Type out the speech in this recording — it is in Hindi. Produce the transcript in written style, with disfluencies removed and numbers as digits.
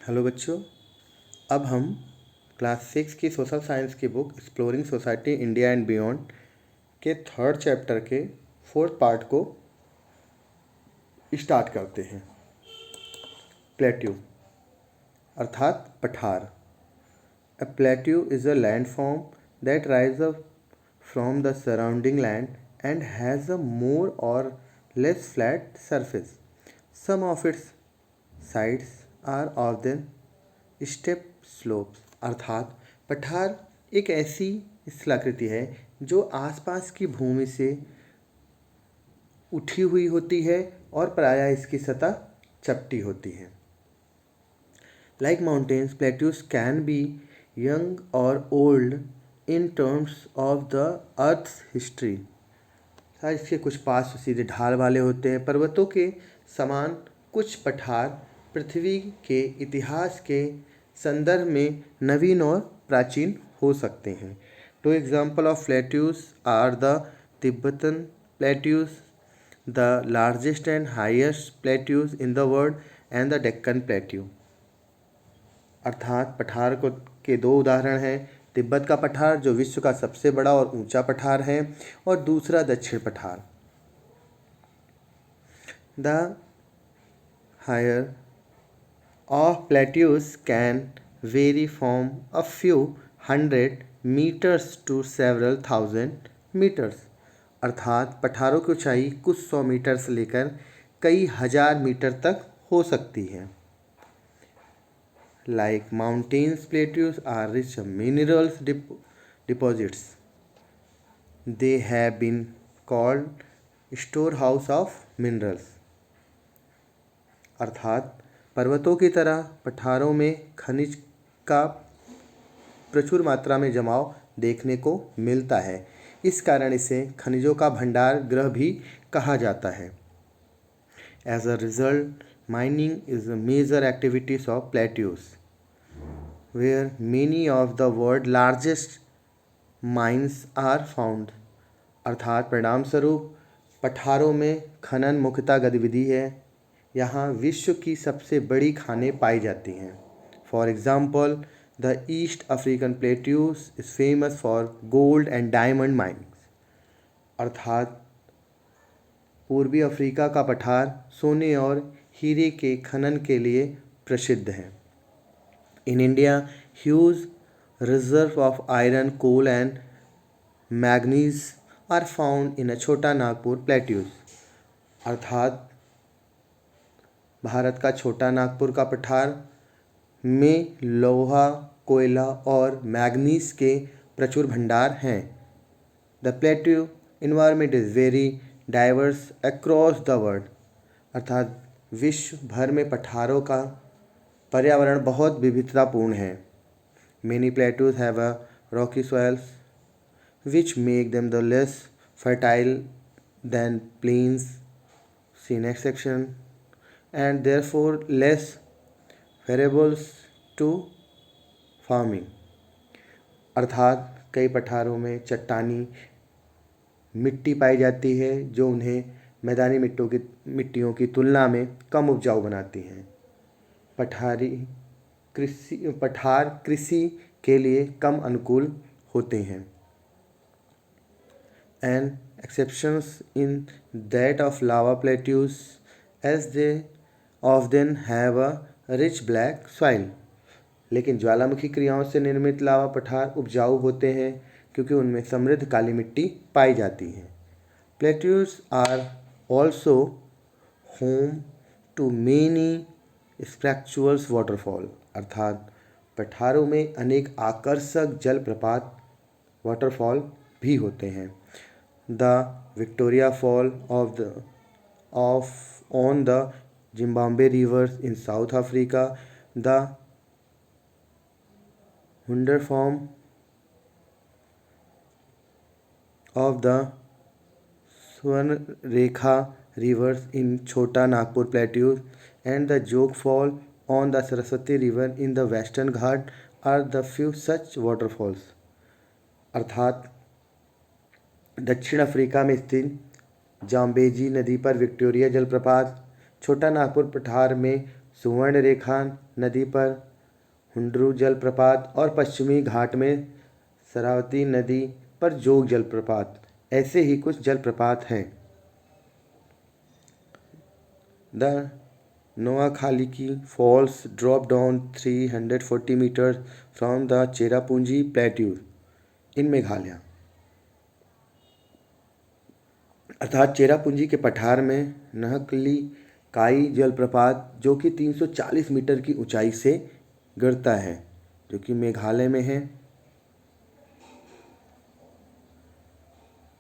हेलो बच्चों। अब हम क्लास 6 की सोशल साइंस की book exploring society India and beyond के थर्ड चैप्टर के फोर्थ पार्ट को स्टार्ट करते हैं। प्लेट्यू अर्थात पठार। A plateau is a land form that rise up from the surrounding land and has a more or less flat surface. Some of its sides are often steep slopes. अर्थात पठार एक ऐसी स्थलाकृति है जो आसपास की भूमि से उठी हुई होती है और प्रायः इसकी सतह चपटी होती है। Like mountains, plateaus can be young or old in terms of the earth's history. इसके कुछ पास सीधे ढाल वाले होते हैं। पर्वतों के समान कुछ पठार पृथ्वी के इतिहास के संदर्भ में नवीन और प्राचीन हो सकते हैं। Two example of plateaus are the Tibetan plateaus, the largest and highest plateaus in the world, and the Deccan plateau. अर्थात पठार को के दो उदाहरण हैं। तिब्बत का पठार जो विश्व का सबसे बड़ा और ऊंचा पठार है, और दूसरा दक्षिण पठार। The higher of plateaus can vary from a few 100 metres to several 1000 metres. अर्थात पठारों की ऊंचाई कुछ 100 मीटर से लेकर कई हजार मीटर तक हो सकती है। Like mountains, plateaus are rich minerals deposits. They have been called storehouse of minerals. अर्थात पर्वतों की तरह पठारों में खनिज का प्रचुर मात्रा में जमाव देखने को मिलता है। इस कारण इसे खनिजों का भंडार गृह भी कहा जाता है। As a result, mining is a major activities of plateaus, where many of the world's largest mines are found. अर्थात परिणाम स्वरूप पठारों में खनन मुख्यतः गतिविधि है। यहाँ विश्व की सबसे बड़ी खानें पाई जाती हैं। For example, the east African plateaus is famous for gold and diamond minings. अर्थात पूर्वी अफ्रीका का पठार सोने और हीरे के खनन के लिए प्रसिद्ध है। In India, huge reserves of iron, coal and manganese are found in a छोटा नागपुर प्लेट्यूज। अर्थात भारत का छोटा नागपुर का पठार में लोहा, कोयला और मैग्नीज के प्रचुर भंडार हैं। The plateau environment is very diverse across the world. अर्थात विश्व भर में पठारों का पर्यावरण बहुत विविधतापूर्ण है। Many plateaus have a rocky soils which make them the less fertile than plains, see next section, and therefore less favorable to farming. अर्थात कई पठारों में चट्टानी मिट्टी पाई जाती है जो उन्हें मैदानी मिट्टियों की तुलना में कम उपजाऊ बनाती हैं। पठार कृषि के लिए कम अनुकूल होते हैं। And exceptions in that of lava plateaus as they often have a rich black soil. लेकिन ज्वालामुखी क्रियाओं से निर्मित लावा पठार उपजाऊ होते हैं क्योंकि उनमें समृद्ध काली मिट्टी पाई जाती है। Plateaus are also home to many spirituals waterfall. अर्थात पठारों में अनेक आकर्षक जलप्रपात वाटरफॉल भी होते हैं। The Victoria fall of on the Zimbabwe rivers in South Africa, the Hundru falls of the Swarnarekha rivers in Chota Nagpur plateaus, and the Jog Fall on the Saraswati River in the Western Ghat are the few such waterfalls. अर्थात दक्षिण अफ्रीका में स्थित जाम्बेजी नदी पर विक्टोरिया जलप्रपात, छोटा नागपुर पठार में सुवर्णरेखा नदी पर हुंड्रू जलप्रपात और पश्चिमी घाट में शरावती नदी पर जोग जलप्रपात, ऐसे ही कुछ जलप्रपात हैं। The Nohkalikai falls drop down 340 metre from the Cherrapunji plateau in Meghalaya, अर्थात चेरापूंजी के पठार में नहकली काई जलप्रपात जो कि 340 मीटर की ऊंचाई से गिरता है, जो कि मेघालय में है।